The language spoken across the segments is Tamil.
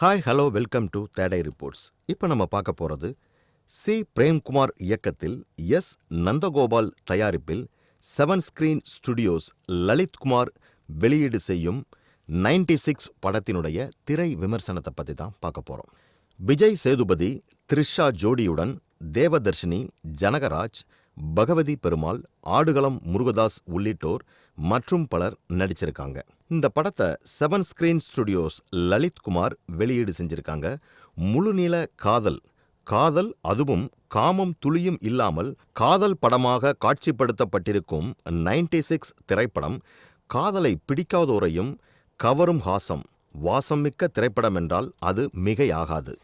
ஹாய் ஹலோ வெல்கம் டு தேடை ரிப்போர்ட்ஸ். இப்போ நம்ம பார்க்க போகிறது சி பிரேம்குமார் இயக்கத்தில் எஸ் நந்தகோபால் தயாரிப்பில் 7 ஸ்கிரீன் ஸ்டுடியோஸ் லலித்குமார் வெளியீடு செய்யும் 96 படத்தினுடைய திரை விமர்சனத்தை பற்றி தான் பார்க்க போகிறோம். விஜய் சேதுபதி, த்ரிஷா ஜோடியுடன் தேவதர்ஷினி, ஜனகராஜ், பகவதி பெருமாள், ஆடுகளம் முருகதாஸ் உள்ளிட்டோர் மற்றும் பலர் நடிச்சிருக்காங்க. இந்த படத்தை 7 ஸ்கிரீன் ஸ்டுடியோஸ் லலித்குமார் வெளியீடு செஞ்சிருக்காங்க. முழுநீள காதல் அதுவும் காமம் துளியும் இல்லாமல் காதல் படமாக காட்சிப்படுத்தப்பட்டிருக்கும் 96 திரைப்படம் காதலை பிடிக்காதோரையும் கவரும் வாசம் மிக்க திரைப்படம் என்றால் அது மிகையாகாது.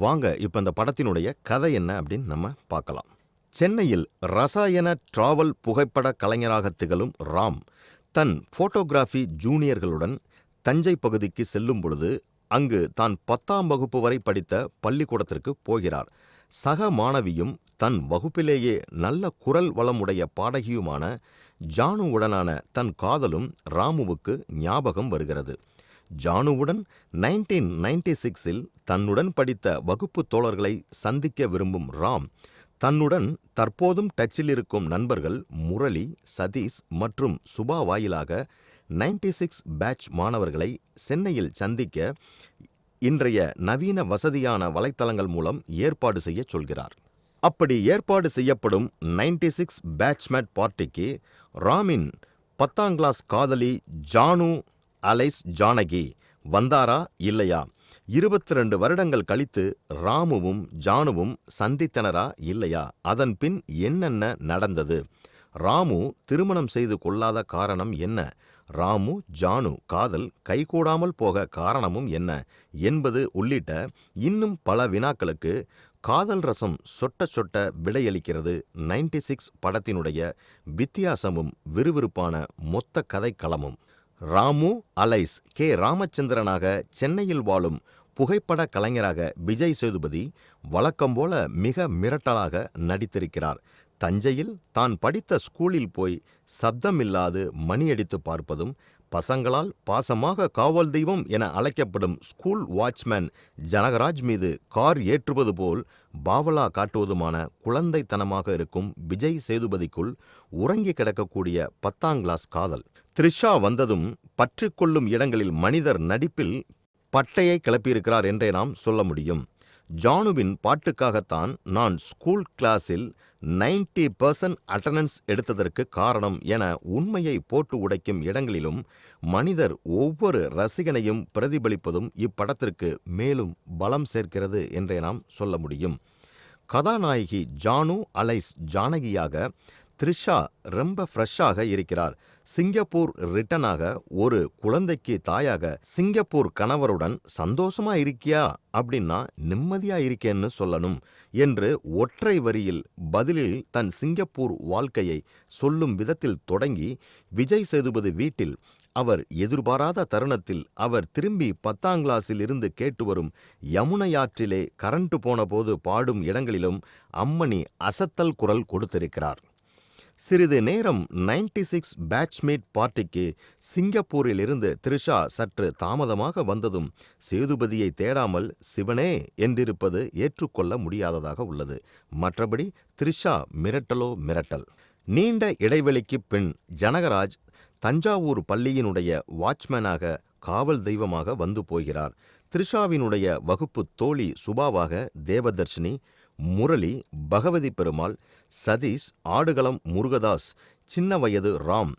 வாங்க இப்ப இந்த படத்தினுடைய கதை என்ன அப்படின்னு நம்ம பார்க்கலாம். சென்னையில் ரசாயன டிராவல் புகைப்பட கலைஞராக திகழும் ராம் தன் போட்டோகிராஃபி ஜூனியர்களுடன் தஞ்சை பகுதிக்கு செல்லும் பொழுது அங்கு தான் 10ஆம் வகுப்பு வரை படித்த பள்ளிக்கூடத்திற்கு போகிறார். சக மாணவியும் தன் வகுப்பிலேயே நல்ல குரல் வளமுடைய பாடகியுமான ஜானுவுடனான தன் காதலும் ராமுவுக்கு ஞாபகம் வருகிறது. ஜானுவுடன் 1996இல் தன்னுடன் படித்த வகுப்பு தோழர்களை சந்திக்க விரும்பும் ராம் தன்னுடன் தற்போதும் டச்சில் இருக்கும் நண்பர்கள் முரளி, சதீஷ் மற்றும் சுபா வாயிலாக 96 பேட்ச் மாணவர்களை சென்னையில் சந்திக்க இன்றைய நவீன வசதியான வலைத்தளங்கள் மூலம் ஏற்பாடு செய்ய சொல்கிறார். அப்படி ஏற்பாடு செய்யப்படும் 96 பேட்ச்மேட் பார்ட்டிக்கு ராமின் 10ஆம் கிளாஸ் காதலி ஜானு அலைஸ் ஜானகி வந்தாரா இல்லையா? 22 வருடங்கள் கழித்து ராமுவும் ஜானுவும் சந்தித்தனரா இல்லையா? அதன் பின் என்னென்ன நடந்தது? ராமு திருமணம் செய்து கொள்ளாத காரணம் என்ன? ராமு ஜானு காதல் கைகூடாமல் போக காரணமும் என்ன என்பது உள்ளிட்ட இன்னும் பல வினாக்களுக்கு காதல் ரசம் சொட்ட சொட்ட விடையளிக்கிறது 96 படத்தினுடைய வித்தியாசமும் விறுவிறுப்பான மொத்த கதைக்களமும். ராமு அலைஸ் கே ராமச்சந்திரனாக சென்னையில் வாழும் புகைப்பட கலைஞராக விஜய் சேதுபதி வழக்கம்போல மிக மிரட்டலாக நடித்திருக்கிறார். தஞ்சையில் தான் படித்த ஸ்கூலில் போய் சப்தமில்லாது மணியடித்து பார்ப்பதும், பசங்களால் பாசமாக காவல் தெய்வம் என அழைக்கப்படும் ஸ்கூல் வாட்ச்மேன் ஜனகராஜ் மீது கார் ஏற்றுவது போல் பாவலா காட்டுவதுமான குழந்தைத்தனமாக இருக்கும் விஜய் சேதுபதிக்குள் உறங்கி கிடக்கக்கூடிய 10ஆம் கிளாஸ் காதல். த்ரிஷா வந்ததும் பற்றிக்கொள்ளும் இடங்களில் மனிதர் நடிப்பில் பட்டையை கிளப்பியிருக்கிறார் என்றே நாம் சொல்ல முடியும். ஜானுவின் பாட்டுக்காகத்தான் நான் ஸ்கூல் கிளாஸில் 90% அட்டெண்டன்ஸ் எடுத்ததற்கு காரணம் என உண்மையை போட்டு உடைக்கும் இடங்களிலும் மனிதர் ஒவ்வொரு ரசிகனையும் பிரதிபலிப்பதும் இப்படத்திற்கு மேலும் பலம் சேர்க்கிறது என்றே நாம் சொல்ல முடியும். கதாநாயகி ஜானு அலைஸ் ஜானகியாக த்ரிஷா ரொம்ப ஃப்ரெஷ்ஷாக இருக்கிறார். சிங்கப்பூர் ரிட்டனாக ஒரு குழந்தைக்கு தாயாக சிங்கப்பூர் கணவருடன் சந்தோஷமா இருக்கியா அப்படின்னா நிம்மதியா இருக்கேன்னு சொல்லணும் என்று ஒற்றை வரியில் பதிலில் தன் சிங்கப்பூர் வாழ்க்கையை சொல்லும் விதத்தில் தொடங்கி விஜய் சேதுபதி வீட்டில் அவர் எதிர்பாராத தருணத்தில் அவர் திரும்பி 10ஆம் கிளாஸில் இருந்து கேட்டு வரும் யமுனையாற்றிலே கரண்ட் போன போது பாடும் இடங்களிலும் அம்மணி அசத்தல் குரல் கொடுத்திருக்கிறார். சிறிது நேரம் 96 பேட்ச்மேட் பார்ட்டிக்கு சிங்கப்பூரில் இருந்து த்ரிஷா சற்று தாமதமாக வந்ததும் சேதுபதியை தேடாமல் சிவனே என்றிருப்பது ஏற்றுக்கொள்ள முடியாததாக உள்ளது. மற்றபடி த்ரிஷா மிரட்டல். நீண்ட இடைவெளிக்கு பின் ஜனகராஜ் தஞ்சாவூர் பள்ளியினுடைய வாட்ச்மேனாக காவல் தெய்வமாக வந்து போகிறார். த்ரிஷாவினுடைய வகுப்பு தோழி சுபாவாக தேவதர்ஷினி, முரளி, பகவதி பெருமாள், சதீஷ், ஆடுகளம் முருகதாஸ், சின்ன வயது ராம்,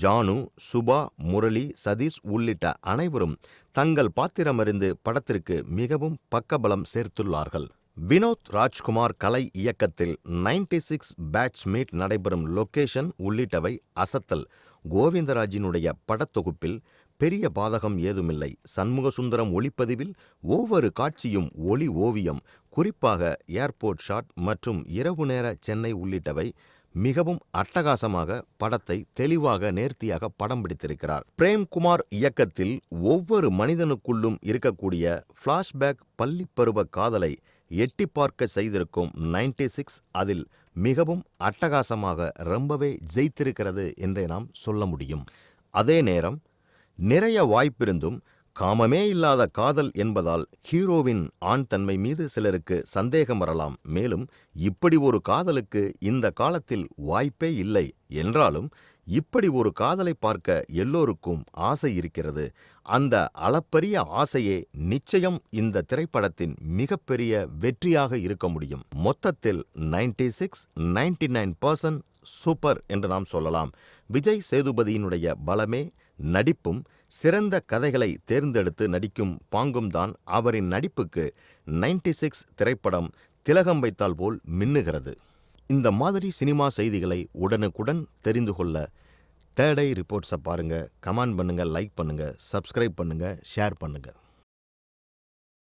ஜானு, சுபா, முரளி, சதீஷ் உள்ளிட்ட அனைவரும் தங்கள் பாத்திரமறிந்து படத்திற்கு மிகவும் பக்கபலம் சேர்த்துள்ளார்கள். வினோத் ராஜ்குமார் கலை இயக்கத்தில் 96 பேட்ச்மேட் நடைபெறும் லொகேஷன் உள்ளிட்டவை அசத்தல். கோவிந்தராஜினுடைய படத்தொகுப்பில் பெரிய பாதகம் ஏதுமில்லை. சண்முகசுந்தரம் ஒளிப்பதிவில் ஒவ்வொரு காட்சியும் ஒளி ஓவியம். குறிப்பாக ஏர்போர்ட் ஷாட் மற்றும் இரவு நேர சென்னை உள்ளிட்டவை மிகவும் அட்டகாசமாக படத்தை தெளிவாக நேர்த்தியாக படம் பிடித்திருக்கிறார். பிரேம்குமார் இயக்கத்தில் ஒவ்வொரு மனிதனுக்குள்ளும் இருக்கக்கூடிய பிளாஷ்பேக் பள்ளிப்பருவ காதலை எட்டி பார்க்க செய்திருக்கும் 96 அதில் மிகவும் அட்டகாசமாக ரொம்பவே ஜெயித்திருக்கிறது என்றே நாம் சொல்ல முடியும். அதே நேரம் நிறைய வாய்ப்பிருந்தும் காமமே இல்லாத காதல் என்பதால் ஹீரோவின் ஆண் தன்மை மீது சிலருக்கு சந்தேகம் வரலாம். மேலும் இப்படி ஒரு காதலுக்கு இந்த காலத்தில் வாய்ப்பே இல்லை என்றாலும் இப்படி ஒரு காதலை பார்க்க எல்லோருக்கும் ஆசை இருக்கிறது. அந்த அளப்பரிய ஆசையே நிச்சயம் இந்த திரைப்படத்தின் மிகப்பெரிய வெற்றியாக இருக்க முடியும். மொத்தத்தில் 96-99% சூப்பர் என்று நாம் சொல்லலாம். விஜய் சேதுபதியினுடைய பலமே நடிப்பும் சிறந்த கதைகளை தேர்ந்தெடுத்து நடிக்கும் பாங்கும் தான் அவரின் நடிப்புக்கு 96 திரைப்படம் திலகம் வைத்தால் போல் மின்னுகிறது. இந்த மாதிரி சினிமா செய்திகளை உடனுக்குடன் தெரிந்து கொள்ள தேர்ட் ஐ ரிப்போர்ட்ஸை பாருங்கள், கமெண்ட் பண்ணுங்கள், லைக் பண்ணுங்கள், சப்ஸ்கிரைப் பண்ணுங்கள், ஷேர் பண்ணுங்கள்.